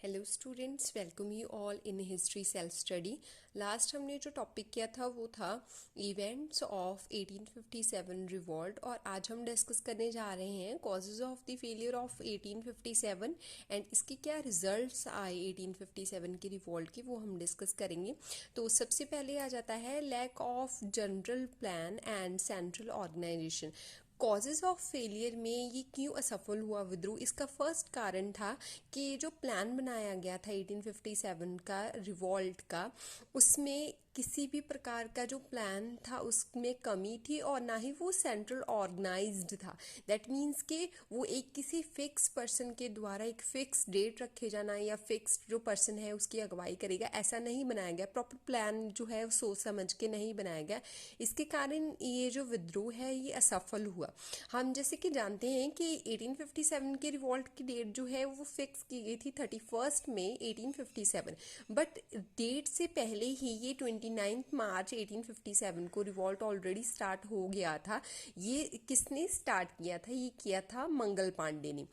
Hello students, welcome you all in history self study. Last हमने जो topic किया था वो था इवेंट्स ऑफ 1857 रिवॉल्ट, और आज हम डिस्कस करने जा रहे हैं causes of the failure of 1857 and इसके क्या रिजल्ट्स आए 1857 की रिवॉल्ट की, वो हम डिस्कस करेंगे। तो सबसे पहले आ जाता है lack of general plan and central organisation. Causes of failure में ये क्यों असफल हुआ विद्रोह, इसका फर्स्ट कारण था कि जो प्लान बनाया गया था 1857 का रिवॉल्ट का, उसमें किसी भी प्रकार का जो प्लान था उसमें कमी थी और ना ही वो सेंट्रल ऑर्गेनाइज्ड था। दैट मीन्स कि वो एक किसी फिक्स पर्सन के द्वारा एक फिक्स डेट रखे जाना या फिक्स जो पर्सन है उसकी अगुवाई करेगा, ऐसा नहीं बनाया गया। प्रॉपर प्लान जो है वो सोच समझ के नहीं बनाया गया। इसके कारण ये जो विद्रोह है ये असफल हुआ। हम जैसे कि जानते हैं कि 1857 के रिवॉल्ट की डेट जो है वो फिक्स की गई थी 31 मई 1857, बट डेट से पहले ही ये 29 मार्च 1857 को रिवॉल्ट ऑलरेडी स्टार्ट हो गया था। ये किसने स्टार्ट किया था? ये किया था मंगल पांडे ने।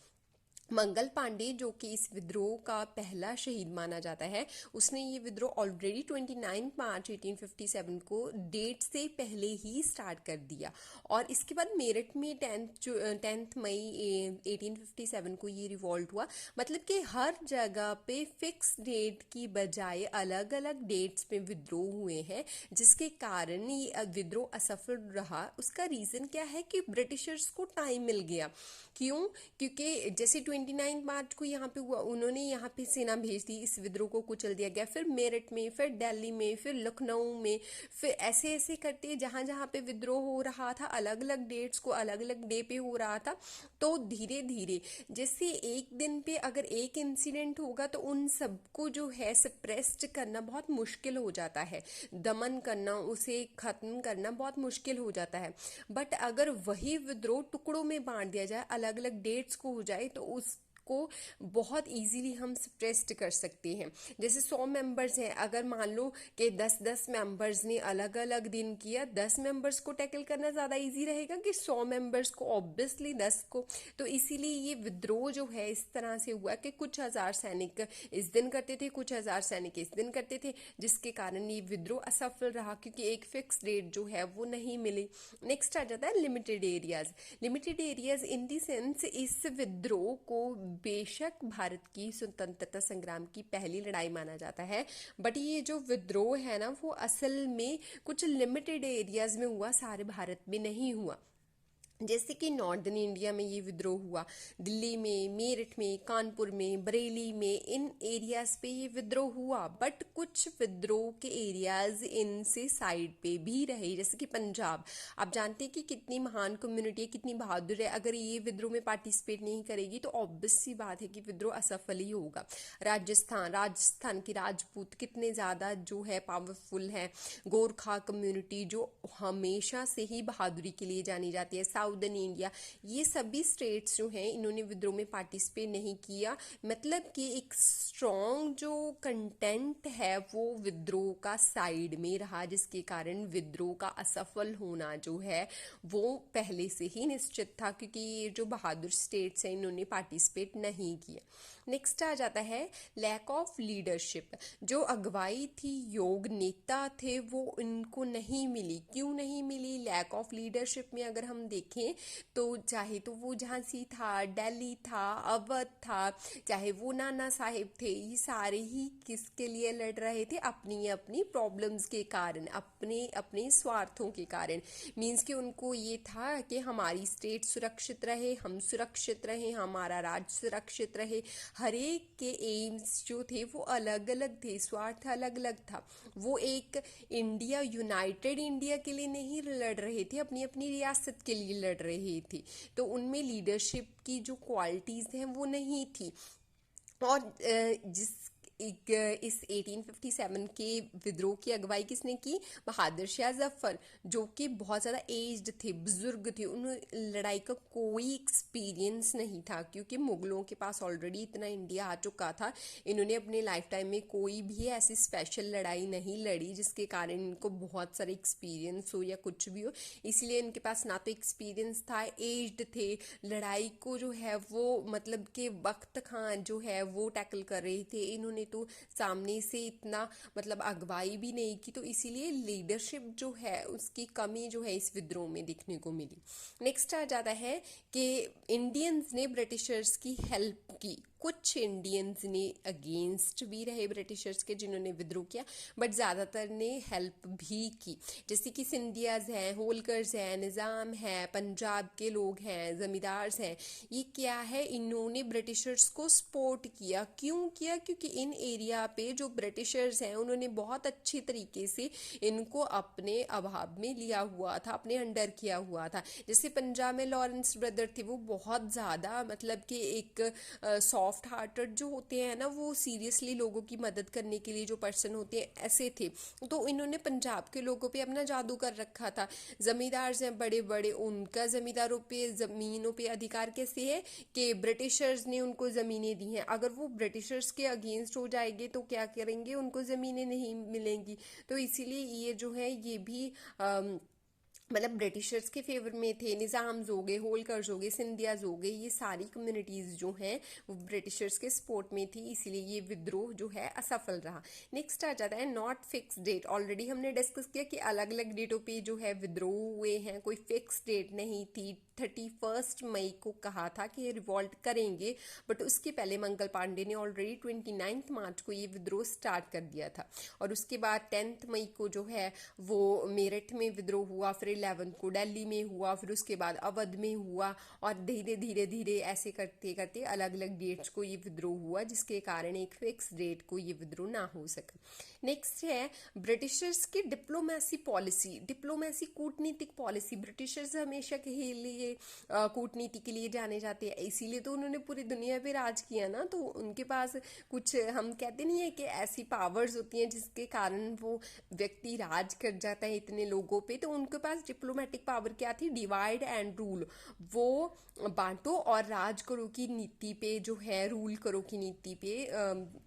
मंगल पांडे जो कि इस विद्रोह का पहला शहीद माना जाता है, उसने ये विद्रोह ऑलरेडी 29 मार्च 1857 को डेट से पहले ही स्टार्ट कर दिया। और इसके बाद मेरठ में 10 मई 1857 को ये रिवॉल्ट हुआ। मतलब कि हर जगह पे फिक्स डेट की बजाय अलग अलग डेट्स पे विद्रोह हुए हैं, जिसके कारण ये विद्रोह असफल रहा। उसका रीज़न क्या है कि ब्रिटिशर्स को टाइम मिल गया। क्यों? क्योंकि जैसे 29 मार्च को यहाँ पे हुआ, उन्होंने यहाँ पे सेना भेज दी, इस विद्रोह को कुचल दिया गया। फिर मेरठ में, फिर दिल्ली में, फिर लखनऊ में, फिर ऐसे ऐसे करते जहाँ जहाँ पे विद्रोह हो रहा था, अलग अलग डेट्स को अलग अलग डे पे हो रहा था। तो धीरे धीरे जैसे एक दिन पे अगर एक इंसिडेंट होगा तो उन सबको जो है सप्रेस्ड करना बहुत मुश्किल हो जाता है, दमन करना, उसे खत्म करना बहुत मुश्किल हो जाता है। बट अगर वही विद्रोह टुकड़ों में बांट दिया जाए, अलग अलग डेट्स को हो जाए, तो उसको बहुत इजीली हम सप्रेस्ड कर सकते हैं। जैसे 100 मेंबर्स हैं, अगर मान लो कि 10-10 मेंबर्स ने अलग अलग दिन किया, 10 मेंबर्स को टैकल करना ज़्यादा इजी रहेगा कि 100 मेंबर्स को, ऑब्वियसली 10 को। तो इसीलिए ये विद्रोह जो है इस तरह से हुआ कि कुछ हज़ार सैनिक इस दिन करते थे, कुछ हज़ार सैनिक इस दिन करते थे, जिसके कारण ये विद्रोह असफल रहा क्योंकि एक फिक्स डेट जो है वो नहीं मिली। नेक्स्ट आ जाता है limited areas. Limited areas in the sense, इस विद्रोह को बेशक भारत की स्वतंत्रता संग्राम की पहली लड़ाई माना जाता है, बट ये जो विद्रोह है ना वो असल में कुछ लिमिटेड एरियाज में हुआ, सारे भारत में नहीं हुआ। जैसे कि नॉर्दर्न इंडिया में ये विद्रोह हुआ, दिल्ली में, मेरठ में, कानपुर में, बरेली में, इन एरियाज पे ये विद्रोह हुआ। बट कुछ विद्रोह के एरियाज इनसे साइड पे भी रहे, जैसे कि पंजाब। आप जानते हैं कि कितनी महान कम्युनिटी है, कितनी बहादुर है, अगर ये विद्रोह में पार्टिसिपेट नहीं करेगी तो ऑब्वियस सी बात है कि विद्रोह असफल ही होगा। राजस्थान की राजपूत कितने ज़्यादा जो है पावरफुल है। गोरखा कम्युनिटी जो हमेशा से ही बहादुरी के लिए जानी जाती है। साउदर्न इंडिया, ये सभी स्टेट्स जो हैं इन्होंने विद्रोह में पार्टिसिपेट नहीं किया। मतलब कि एक स्ट्रॉन्ग जो कंटेंट है वो विद्रोह का साइड में रहा, जिसके कारण विद्रोह का असफल होना जो है वो पहले से ही निश्चित था, क्योंकि ये जो बहादुर स्टेट्स हैं इन्होंने पार्टिसिपेट नहीं किया। नेक्स्ट आ जाता है लैक ऑफ लीडरशिप। जो अगुवाई थी, योग नेता थे, वो इनको नहीं मिली। क्यों नहीं मिली? लैक ऑफ लीडरशिप में अगर हम देखें तो चाहे तो वो झांसी था, दिल्ली था, अवध था, चाहे वो नाना साहेब थे, ये सारे ही किसके लिए लड़ रहे थे? अपनी अपनी प्रॉब्लम्स के कारण, अपने अपने स्वार्थों के कारण। मीन्स कि उनको ये था कि हमारी स्टेट सुरक्षित रहे, हम सुरक्षित रहे, हमारा राज्य सुरक्षित रहे। हर एक के एम्स जो थे वो अलग अलग थे, स्वार्थ अलग अलग था। वो एक इंडिया, यूनाइटेड इंडिया के लिए नहीं लड़ रहे थे, अपनी अपनी रियासत के लिए लड़ रहे थे। तो उनमें लीडरशिप की जो क्वालिटीज़ हैं वो नहीं थी। और जिस इस 1857 के विद्रोह की अगुवाई किसने की? बहादुर शाह जफर, जो कि बहुत ज़्यादा एज्ड थे, बुजुर्ग थे, उन्हें लड़ाई का कोई एक्सपीरियंस नहीं था क्योंकि मुगलों के पास ऑलरेडी इतना इंडिया आ चुका था। इन्होंने अपने लाइफ टाइम में कोई भी ऐसी स्पेशल लड़ाई नहीं लड़ी जिसके कारण इनको बहुत सारे एक्सपीरियंस हो या कुछ भी हो, इसलिए इनके पास ना तो एक्सपीरियंस था, एज्ड थे, लड़ाई को जो है वो मतलब कि वक्त खान जो है वो टैकल कर रहे थे, इन्होंने तो सामने से इतना मतलब अगुवाई भी नहीं की, तो इसीलिए लीडरशिप जो है उसकी कमी जो है इस विद्रोह में देखने को मिली। नेक्स्ट आ जाता है कि इंडियंस ने ब्रिटिशर्स की हेल्प की। कुछ इंडियंस ने अगेंस्ट भी रहे ब्रिटिशर्स के जिन्होंने विद्रोह किया, बट ज़्यादातर ने हेल्प भी की, जैसे कि सिंधियाज हैं, होलकर्स हैं, निज़ाम है, पंजाब के लोग हैं, ज़मींदार्स हैं। ये क्या है, इन्होंने ब्रिटिशर्स को सपोर्ट किया। क्यों किया? क्योंकि इन एरिया पे जो ब्रिटिशर्स हैं उन्होंने बहुत अच्छी तरीके से इनको अपने अभाव में लिया हुआ था, अपने अंडर किया हुआ था। जैसे पंजाब में लॉरेंस ब्रदर थे, वो बहुत ज़्यादा मतलब कि एक सॉफ्ट हार्टेड जो होते हैं ना, वो सीरियसली लोगों की मदद करने के लिए जो पर्सन होते हैं ऐसे थे, तो इन्होंने पंजाब के लोगों पे अपना जादू कर रखा था। जमींदार हैं बड़े बड़े, उनका जमींदारों पे ज़मीनों पे अधिकार कैसे है कि ब्रिटिशर्स ने उनको ज़मीनें दी हैं, अगर वो ब्रिटिशर्स के अगेंस्ट हो जाएंगे तो क्या करेंगे, उनको ज़मीनें नहीं मिलेंगी। तो इसीलिए ये जो है ये भी मतलब ब्रिटिशर्स के फेवर में थे। निज़ाम्स हो गए, होलकर्स हो गए, सिंधियाज हो गए, ये सारी कम्युनिटीज़ जो हैं वो ब्रिटिशर्स के सपोर्ट में थी, इसीलिए ये विद्रोह जो है असफल रहा। नेक्स्ट आ जाता है नॉट फिक्स डेट। ऑलरेडी हमने डिस्कस किया कि अलग अलग डेटों पे जो है विद्रोह हुए हैं, कोई फिक्स डेट नहीं थी। 31 मई को कहा था कि ये रिवॉल्ट करेंगे, बट उसके पहले मंगल पांडे ने ऑलरेडी 29 मार्च को ये विद्रोह स्टार्ट कर दिया था, और उसके बाद 10 मई को जो है वो मेरठ में विद्रोह हुआ, फिर 11 को दिल्ली में हुआ, फिर उसके बाद अवध में हुआ, और धीरे धीरे धीरे ऐसे करते करते अलग अलग डेट्स को ये विद्रोह हुआ, जिसके कारण एक फिक्स डेट को ये विद्रोह ना हो सका। नेक्स्ट है ब्रिटिशर्स की डिप्लोमेसी पॉलिसी। डिप्लोमेसी कूटनीतिक पॉलिसी, ब्रिटिशर्स हमेशा के लिए कूटनीति के लिए जाने जाते हैं, इसीलिए तो उन्होंने पूरी दुनिया पे राज किया ना, तो उनके पास कुछ हम कहते नहीं है कि ऐसी पावर्स होती हैं जिसके कारण वो व्यक्ति राज कर जाता है इतने लोगों पे, तो उनके पास डिप्लोमेटिक पावर क्या थी? Divide and rule. वो बांटो और राज करो की नीति पे जो है, रूल करो की नीति पे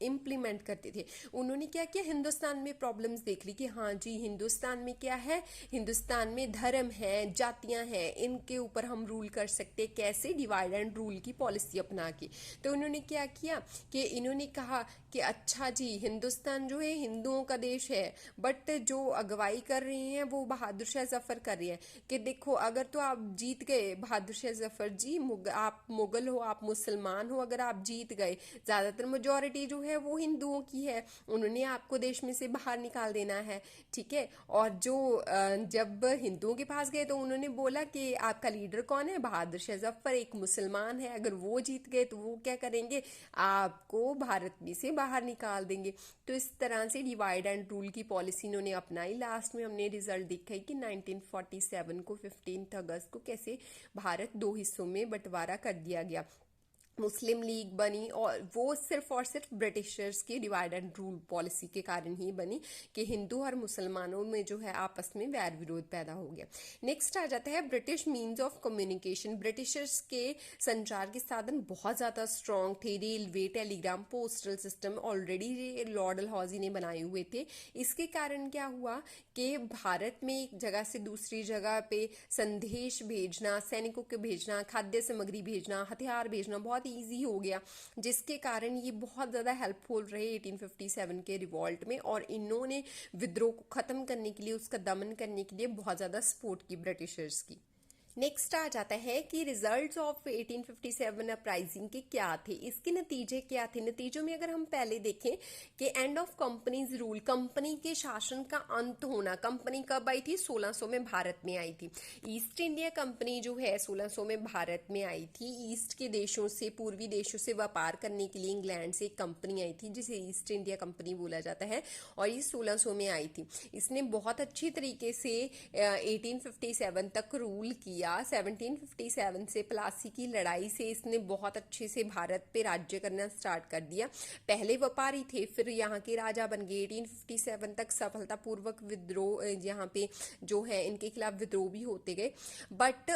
इम्प्लीमेंट करते थे। उन्होंने क्या किया, हिंदुस्तान में प्रॉब्लम्स देख ली कि हाँ जी हिंदुस्तान में क्या है, हिंदुस्तान में धर्म है, जातियां हैं, इनके ऊपर हम रूल कर सकते, कैसे? डिवाइड एंड रूल की पॉलिसी अपना के। तो उन्होंने क्या किया कि इन्होंने कहा कि अच्छा जी हिंदुस्तान जो है हिंदुओं का देश है, बट जो अगुवाई कर रहे हैं वो बहादुर शाह जफर कर रही है कि देखो अगर तो आप जीत गए बहादुर शाह जफर जी, आप मुगल हो, आप मुसलमान हो, अगर आप जीत गए, ज़्यादातर मेजॉरिटी जो है वो हिंदुओं की है, उन्होंने आपको देश में से बाहर निकाल देना है, ठीक है। और जो जब हिंदुओं के पास गए तो उन्होंने बोला कि आपका लीडर कौन है? बहादुर शाह जफर, एक मुसलमान है, अगर वो जीत गए तो वो क्या करेंगे, आपको भारत में से बाहर निकाल देंगे। तो इस तरह से डिवाइड एंड रूल की पॉलिसी इन्होंने अपनाई। लास्ट में हमने रिजल्ट देखा है कि 1947 को 15 अगस्त को कैसे भारत दो हिस्सों में बंटवारा कर दिया गया, मुस्लिम लीग बनी, और वो सिर्फ और सिर्फ ब्रिटिशर्स की डिवाइड एंड रूल पॉलिसी के कारण ही बनी कि हिंदू और मुसलमानों में जो है आपस में वैर विरोध पैदा हो गया। नेक्स्ट आ जाता है British means of communication. Britishers के संचार के साधन बहुत ज़्यादा स्ट्रॉन्ग थे, railway, Telegram, postal system already Lord Dalhousie ने बनाए हुए थे। इसके कारण क्या हुआ कि भारत में एक जगह से दूसरी जगह पे संदेश भेजना, सैनिकों के भेजना, खाद्य सामग्री भेजना, हथियार भेजना बहुत इजी हो गया, जिसके कारण ये बहुत ज़्यादा हेल्पफुल रहे 1857 के रिवॉल्ट में, और इन्होंने विद्रोह को ख़त्म करने के लिए, उसका दमन करने के लिए बहुत ज़्यादा सपोर्ट की ब्रिटिशर्स की। नेक्स्ट आ जाता है कि रिजल्ट्स ऑफ 1857 अपराइजिंग के क्या थे, इसके नतीजे क्या थे। नतीजों में अगर हम पहले देखें कि end of companies rule, company के शासन का अंत होना। कंपनी कब आई थी? 1600 में भारत में आई थी। ईस्ट इंडिया कंपनी जो है 1600 में भारत में आई थी। ईस्ट के देशों से, पूर्वी देशों से व्यापार करने के लिए इंग्लैंड से एक कंपनी आई थी जिसे ईस्ट इंडिया कंपनी बोला जाता है, और ये 1600 में आई थी। इसने बहुत अच्छी तरीके से 1857 तक रूल किया, किया 1757 से, प्लासी की लड़ाई से इसने बहुत अच्छे से भारत पे राज्य करना स्टार्ट कर दिया। पहले व्यापारी थे, फिर यहाँ के राजा बन गए। 1857 तक सफलतापूर्वक विद्रोह यहाँ पे जो है इनके खिलाफ विद्रोह भी होते गए। बट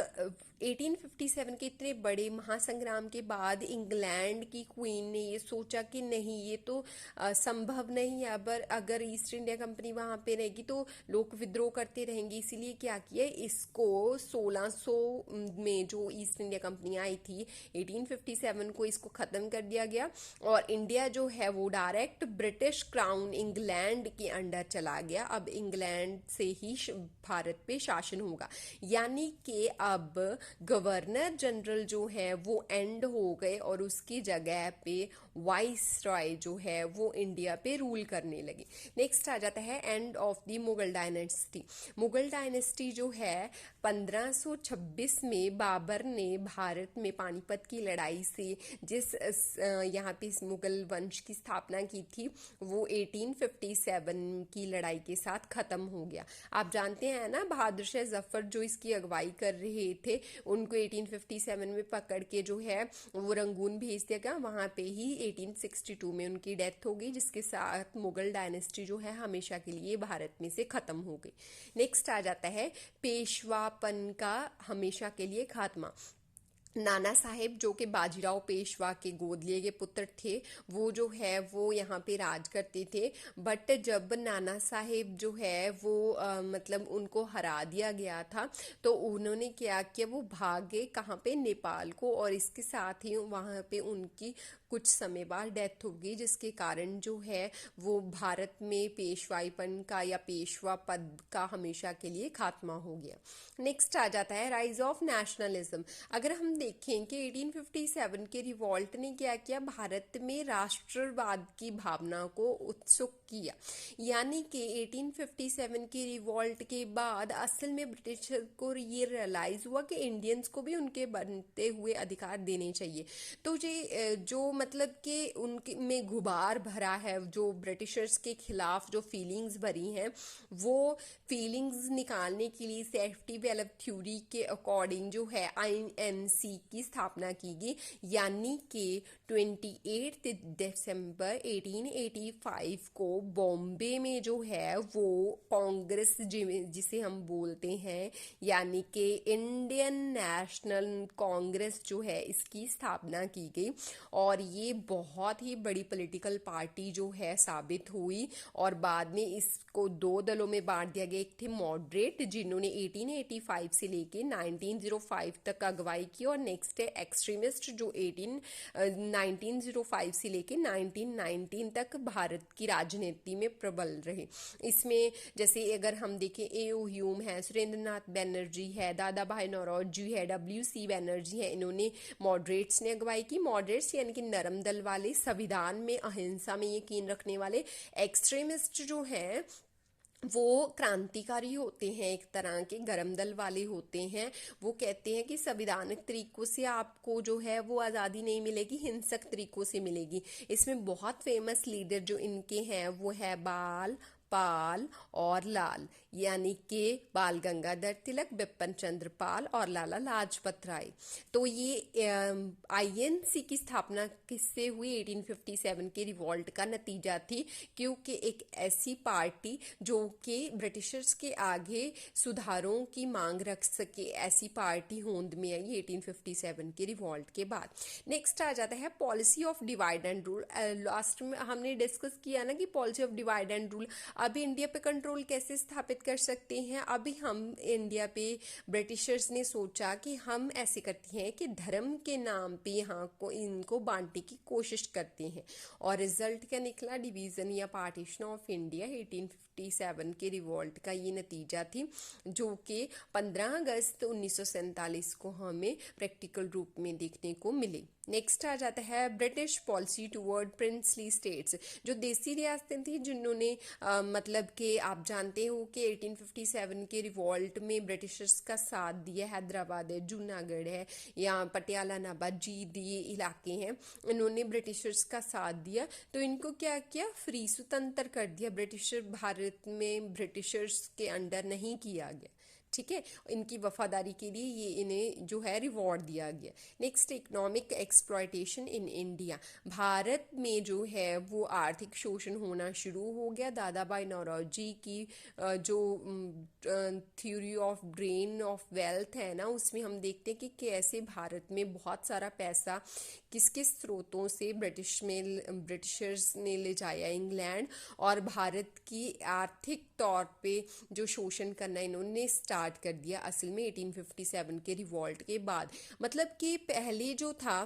1857 के इतने बड़े महासंग्राम के बाद इंग्लैंड की क्वीन ने ये सोचा कि नहीं, ये तो संभव नहीं है। अगर ईस्ट इंडिया कंपनी वहां पे रहेगी तो लोग विद्रोह करते रहेंगे। इसीलिए क्या किया, इसको 1600 में जो ईस्ट इंडिया कंपनी आई थी 1857 को इसको खत्म कर दिया गया, और इंडिया जो है वो डायरेक्ट ब्रिटिश क्राउन इंग्लैंड के अंडर चला गया। अब इंग्लैंड से ही भारत पे शासन होगा, यानी कि अब गवर्नर जनरल जो है वो एंड हो गए और उसकी जगह पे वाइस रॉय जो है वो इंडिया पे रूल करने लगे। नेक्स्ट आ जाता है end of the Mughal dynasty. Mughal dynasty जो है 1526 में बाबर ने भारत में पानीपत की लड़ाई से जिस यहाँ पे मुगल वंश की स्थापना की थी वो 1857 की लड़ाई के साथ खत्म हो गया। आप जानते हैं ना, बहादुर शाह जफर जो इसकी अगुवाई कर रहे थे उनको 1857 में पकड़ के जो है वो रंगून भेज दिया गया। वहां पे ही 1862 में उनकी डेथ हो गई, जिसके साथ मुगल डायनेस्टी जो है हमेशा के लिए भारत में से खत्म हो गई। नेक्स्ट आ जाता है पेशवापन का हमेशा के लिए खात्मा। नाना साहेब जो कि बाजीराव पेशवा के गोद लिए गए पुत्र थे, वो जो है वो यहाँ पे राज करते थे। बट जब नाना साहेब जो है वो मतलब उनको हरा दिया गया था तो उन्होंने क्या किया, वो भागे कहाँ पे, नेपाल को, और इसके साथ ही वहाँ पे उनकी कुछ समय बाद डेथ हो गई, जिसके कारण जो है वो भारत में पेशवाईपन का या पेशवा पद का हमेशा के लिए खात्मा हो गया। नेक्स्ट आ जाता है राइज ऑफ नेशनलिज्म। अगर हम देखें कि 1857 के रिवॉल्ट ने क्या किया, भारत में राष्ट्रवाद की भावना को उत्सुक किया। यानी कि 1857 के रिवॉल्ट के बाद असल में ब्रिटिश को ये रियलाइज हुआ कि इंडियंस को भी उनके बनते हुए अधिकार देने चाहिए। तो ये जो मतलब कि उनके में गुबार भरा है, जो ब्रिटिशर्स के खिलाफ जो फीलिंग्स भरी हैं, वो फीलिंग्स निकालने के लिए सेफ्टी वेल्फ थ्योरी के अकॉर्डिंग जो है INC की स्थापना की गई। यानी कि 28 दिसंबर 1885 को बॉम्बे में जो है वो कांग्रेस जिसे हम बोलते हैं, यानी कि इंडियन नेशनल कांग्रेस जो है इसकी स्थापना की गई। और ये बहुत ही बड़ी पॉलिटिकल पार्टी जो है साबित हुई, और बाद में इसको दो दलों में बांट दिया गया। एक थे मॉडरेट जिन्होंने 1885 से लेके 1905 तक अगुवाई की, और नेक्स्ट है एक्सट्रीमिस्ट जो 1905 से लेके 1919 तक भारत की राजनीति में प्रबल रहे। इसमें जैसे अगर हम देखें A.O. ह्यूम है, सुरेंद्रनाथ बैनर्जी है, दादा भाई नौरोजी है, W.C. बैनर्जी है, इन्होंने मॉडरेट्स ने अगुवाई की। मॉडरेट्स यानी कि नरम दल वाले, संविधान में अहिंसा में यकीन रखने वाले। एक्सट्रीमिस्ट जो हैं वो क्रांतिकारी होते हैं, एक तरह के गरम दल वाले होते हैं। वो कहते हैं कि संवैधानिक तरीकों से आपको जो है वो आज़ादी नहीं मिलेगी, हिंसक तरीकों से मिलेगी। इसमें बहुत फेमस लीडर जो इनके हैं वो है बाल, पाल और लाल, यानी कि बाल गंगाधर तिलक, बिपिन चंद्र पाल और लाला लाजपत राय। तो ये INC की स्थापना किससे हुई, 1857 के रिवॉल्ट का नतीजा थी, क्योंकि एक ऐसी पार्टी जो कि ब्रिटिशर्स के आगे सुधारों की मांग रख सके, ऐसी पार्टी होंद में आई 1857 के रिवॉल्ट के बाद। नेक्स्ट आ जाता है policy of divide and rule. Last में हमने डिस्कस किया ना कि policy of divide and rule, अभी इंडिया पे कंट्रोल कैसे स्थापित कर सकते हैं। अभी हम इंडिया पे ब्रिटिशर्स ने सोचा कि हम ऐसे करते हैं कि धर्म के नाम पे यहाँ को इनको बांटने की कोशिश करते हैं, और रिजल्ट क्या निकला, डिवीजन या पार्टीशन ऑफ इंडिया। 1857 के रिवॉल्ट का ये नतीजा थी, जो कि 15 अगस्त 1947 को हमें प्रैक्टिकल रूप में देखने को मिली। नेक्स्ट आ जाता है British policy toward princely states, जो देसी रियासतें थी जिन्होंने मतलब कि आप जानते हो कि 1857 के रिवॉल्ट में ब्रिटिशर्स का साथ दिया। हैदराबाद है, जूनागढ़ है, या पटियाला नाबा जींद, ये इलाके हैं, इन्होंने ब्रिटिशर्स का साथ दिया। तो इनको क्या किया, फ्री स्वतंत्र कर दिया। ब्रिटिशर भारत में ब्रिटिशर्स के अंडर नहीं किया गया। ठीक है, इनकी वफादारी के लिए ये इन्हें जो है रिवॉर्ड दिया गया। Next, economic exploitation in India. Bharat में जो है वो आर्थिक शोषण होना शुरू हो गया। दादा भाई नौरोजी की जो theory of drain of wealth है ना, उसमें हम देखते हैं कि कैसे भारत में बहुत सारा पैसा किस किस स्रोतों से ब्रिटिशर्स ने ले जाया इंग्लैंड, और भारत की आर्थिक तौर पे जो शोषण करना इन्होंने स्टार्ट कर दिया असल में 1857 के रिवॉल्ट के बाद। मतलब कि पहले जो था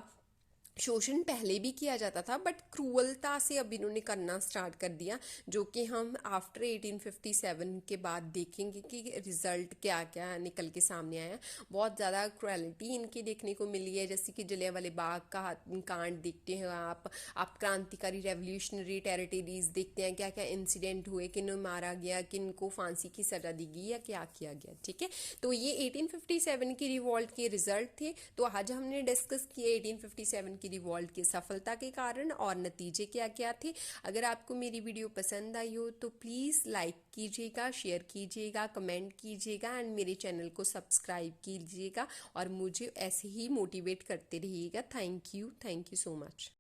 शोषण पहले भी किया जाता था, बट क्रूरता से अब इन्होंने करना स्टार्ट कर दिया, जो कि हम आफ्टर 1857 के बाद देखेंगे कि रिजल्ट क्या क्या निकल के सामने आया। बहुत ज़्यादा क्रुएलिटी इनकी देखने को मिली है, जैसे कि जलियांवाला बाग का कांड देखते हैं आप क्रांतिकारी रेवोल्यूशनरी टेरिटरीज देखते हैं, क्या क्या इंसिडेंट हुए, किन मारा गया, किन को फांसी की सजा दी गई या क्या किया गया। ठीक है, तो ये 1857 की रिवॉल्ट के रिजल्ट थे। तो आज हमने डिस्कस किए 1857 की रिवॉल्ट की सफलता के कारण और नतीजे क्या क्या थे। अगर आपको मेरी वीडियो पसंद आई हो तो प्लीज़ लाइक कीजिएगा, शेयर कीजिएगा, कमेंट कीजिएगा एंड मेरे चैनल को सब्सक्राइब कीजिएगा और मुझे ऐसे ही मोटिवेट करते रहिएगा। Thank you so much.